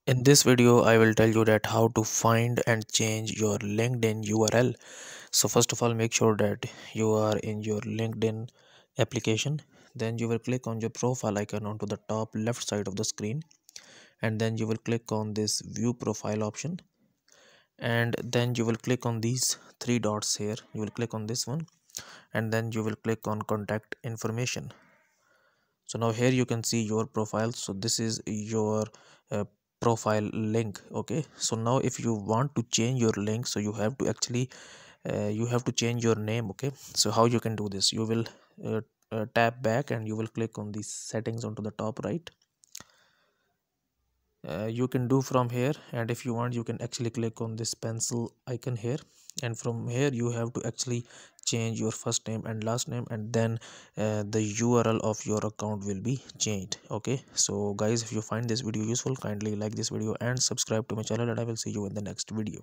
In this video, I will tell you that how to find and change your LinkedIn URL. So first of all, make sure that you are in your LinkedIn application. Then you will click on your profile icon onto the top left side of the screen. And then you will click on this view profile option. And then you will click on these three dots here. You will click on this one. And then you will click on contact information. So now here you can see your profile. So this is your profile link. Okay, so now if you want to change your link, so you have to actually you have to change your name. Okay, so how you can do this? You will tap back and you will click on these settings onto the top right. You can do from here, and if you want you can actually click on this pencil icon here, and from here you have to actually change your first name and last name, and then the URL of your account will be changed. Okay, so guys, if you find this video useful, kindly like this video and subscribe to my channel, and I will see you in the next video.